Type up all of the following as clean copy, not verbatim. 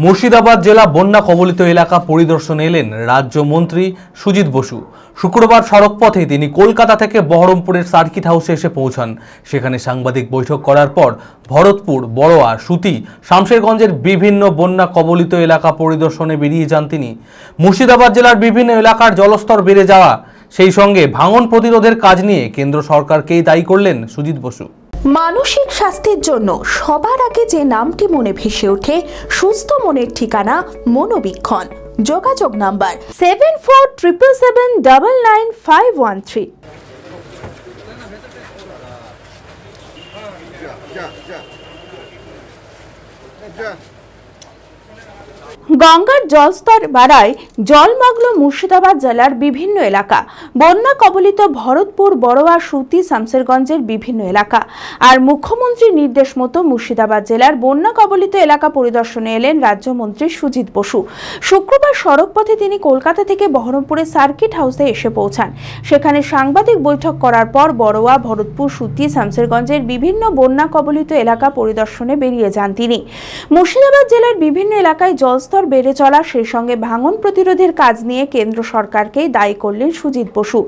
মুর্শিদাবাদ জেলা বন্যা কবলিত এলাকা পরিদর্শনে এলেন রাজ্যমন্ত্রী সুজিত বসু। শুক্রবার সড়কপথে তিনি কলকাতা থেকে বহরমপুরের সার্কিট হাউসে এসে পৌঁছান। সেখানে সাংবাদিক বৈঠক করার পর ভরতপুর, বড়োয়া, সুতি, শামশেরগঞ্জের বিভিন্ন বন্যা কবলিত এলাকা পরিদর্শনে বেরিয়ে যান তিনি। মুর্শিদাবাদ জেলার বিভিন্ন এলাকার জলস্তর বেড়ে যাওয়া, সেই সঙ্গে ভাঙন প্রতিরোধের কাজ নিয়ে কেন্দ্র সরকারকেই দায়ী করলেন সুজিত বসু। মানসিক স্বাস্থ্যের জন্য সবার আগে যে নামটি মনে ভেসে ওঠে, সুস্থ মনের ঠিকানা মনোবীক্ষণ। যোগাযোগ নাম্বার 7477799513। গঙ্গার জলস্তর বাড়ায় জলমগ্ন মুর্শিদাবাদ জেলার বিভিন্ন এলাকা, বন্যা কবলিত ভরতপুর, বড়োয়া, সুতি, শামশেরগঞ্জের বিভিন্ন এলাকা। আর মুখ্যমন্ত্রীর নির্দেশ মতো মুর্শিদাবাদ জেলার বন্যা কবলিত এলাকা পরিদর্শনে এলেন রাজ্যমন্ত্রী সুজিত বসু। শুক্রবার সড়কপথে তিনি কলকাতা থেকে বহরমপুরের সার্কিট হাউসে এসে পৌঁছান। সেখানে সাংবাদিক বৈঠক করার পর বড়োয়া, ভরতপুর, সুতি, শামশেরগঞ্জের বিভিন্ন বন্যা কবলিত এলাকা পরিদর্শনে বেরিয়ে যান তিনি। মুর্শিদাবাদ জেলার বিভিন্ন এলাকায় জলস্তর বেড়ে চলা, সেই সঙ্গে ভাঙন প্রতিরোধের কাজ নিয়ে কেন্দ্র সরকারকেই দায়ী করলেন সুজিত বসু।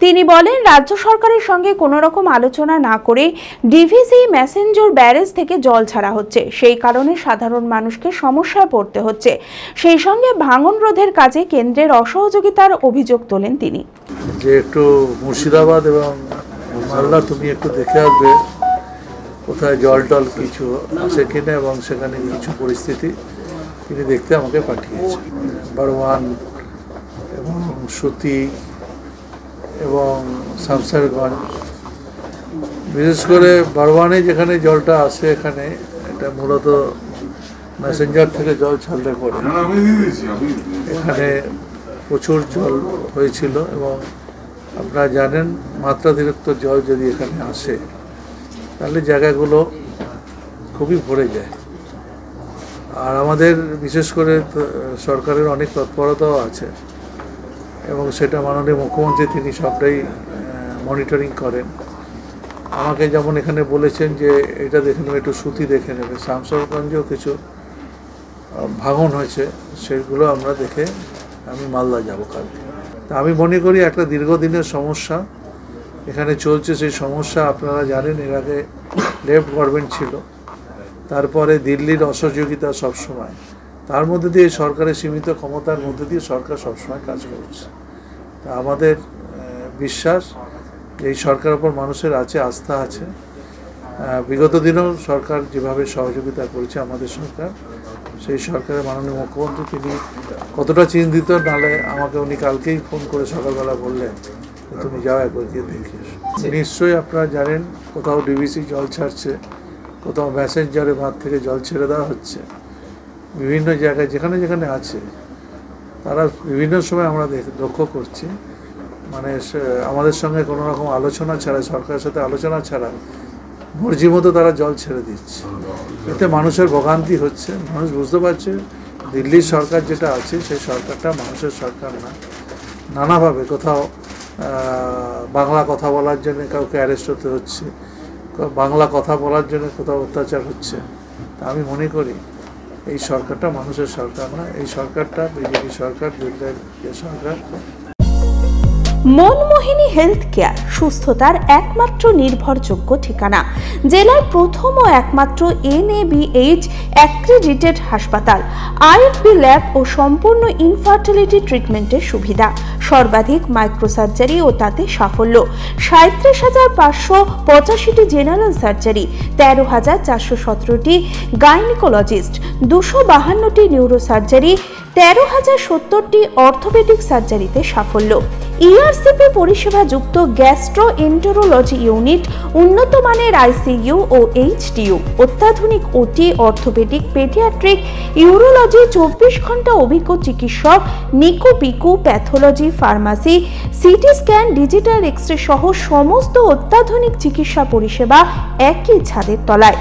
তিনি বলেন, রাজ্য সরকারের সঙ্গে কোনো রকম আলোচনা না করে ডিভিসি মেসেঞ্জর ব্যারেজ থেকে জল ছাড়া হচ্ছে, সেই কারণে সাধারণ মানুষকে সমস্যায় পড়তে হচ্ছে। সেই সঙ্গে ভাঙন রোধের কাজে কেন্দ্রের অসহযোগিতার অভিযোগ তোলেন তিনি। যে একটু মুর্শিদাবাদ এবং মালদা তুমি একটু দেখে আসবে কোথায় জল টল কিছু আছে কিনা, এবং সেখানে কিছু পরিস্থিতি তিনি দেখতে আমাকে পাঠিয়েছে। বড়ওয়ান এবং সুতি এবং শামশেরগঞ্জ, বিশেষ করে বড়ওয়ানে যেখানে জলটা আসে, এখানে এটা মূলত মেসেঞ্জার থেকে জল ছাড়লে পরে এখানে প্রচুর জল হয়েছিল, এবং আপনারা জানেন মাত্রাতিরিক্ত জল যদি এখানে আসে তাহলে জায়গাগুলো খুবই ভরে যায়। আর আমাদের বিশেষ করে সরকারের অনেক তৎপরতাও আছে, এবং সেটা মাননীয় মুখ্যমন্ত্রী তিনি সবটাই মনিটরিং করেন। আমাকে যেমন এখানে বলেছেন যে এটা দেখে নেবে, একটু সুতি দেখে নেবে, শামশেরগঞ্জেও কিছু ভাঙন হয়েছে, সেগুলো আমরা দেখে আমি মালদা যাব কালকে। তা আমি মনে করি একটা দীর্ঘদিনের সমস্যা এখানে চলছে। সেই সমস্যা আপনারা জানেন, এর আগে লেফট গভর্নমেন্ট ছিল, তারপরে দিল্লির অসহযোগিতা সবসময়, তার মধ্যে দিয়ে সরকারের সীমিত ক্ষমতার মধ্যে দিয়ে সরকার সবসময় কাজ করছে। তা আমাদের বিশ্বাস এই সরকারের উপর মানুষের আছে, আস্থা আছে। বিগত দিনেও সরকার যেভাবে সহযোগিতা করেছে আমাদের সরকার, সেই সরকারের মাননীয় মুখ্যমন্ত্রী তিনি কতটা চিন্তিত, নাহলে আমাকে উনি কালকেই ফোন করে সকালবেলা বললেন তুমি যাও একবার গিয়ে দেখে এসো। নিশ্চয়ই আপনারা জানেন কোথাও ডিভিসি জল ছাড়ছে, কোথাও মেসেঞ্জারের বাঁধ থেকে জল ছেড়ে দেওয়া হচ্ছে। বিভিন্ন জায়গায় যেখানে যেখানে আছে তারা বিভিন্ন সময় আমরা লক্ষ্য করছি, মানে আমাদের সঙ্গে কোনো রকম আলোচনা ছাড়া, সরকারের সাথে আলোচনা ছাড়া মর্জি মতো তারা জল ছেড়ে দিচ্ছে। এতে মানুষের ভোগান্তি হচ্ছে। মানুষ বুঝতে পারছে দিল্লির সরকার যেটা আছে সেই সরকারটা মানুষের সরকার না। নানাভাবে কোথাও বাংলা কথা বলার জন্য কাউকে অ্যারেস্ট হতে হচ্ছে, বাংলা কথা বলার জন্য কোথাও অত্যাচার হচ্ছে। তা আমি মনে করি এই সরকারটা মানুষের সরকার না, এই সরকারটা বিজেপি সরকার, দিল্লির যে সরকার। মনমোহিনী হেলথ কেয়ার, সুস্থতার একমাত্র নির্ভরযোগ্য ঠিকানা। জেলার প্রথম ও একমাত্র NABH অ্যাক্রিডিটেড হাসপাতাল, IFB ল্যাব ও সম্পূর্ণ ইনফার্টিলিটি ট্রিটমেন্টের সুবিধা, সর্বাধিক মাইক্রোসার্জারি ও তাতে সাফল্য, 37,585টি জেনারেল সার্জারি, 13,417টি গাইনিকোলজিস্ট, 252টি নিউরোসার্জারি, 13,070টি অর্থোপেডিক সার্জারিতে সাফল্য, ERCP পরিষেবা যুক্ত গ্যাস্ট্রোএন্টেরোলজি ইউনিট, উন্নত মানের ICU ও HDU, অত্যাধুনিক OT, অর্থোপেডিক, পেডিয়াট্রিক, ইউরোলজি, 24 ঘন্টা অভিজ্ঞ চিকিৎসক, NICU PICU, pathology, pharmacy, CT scan, digital X-ray সহ সমস্ত অত্যাধুনিক চিকিৎসা পরিষেবা একই ছাদের তলায়।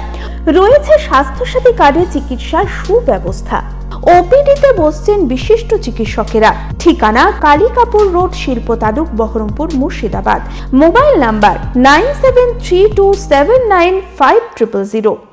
রয়েছে স্বাস্থ্যসাথী কার্ডে চিকিৎসার সুব্যবস্থা। ওপিডিতে বসছেন বিশিষ্ট চিকিৎসকেরা। ঠিকানা কালিকাপুর রোড, শিল্প তালুক, বহরমপুর, মুর্শিদাবাদ। Mobile number 9732795000।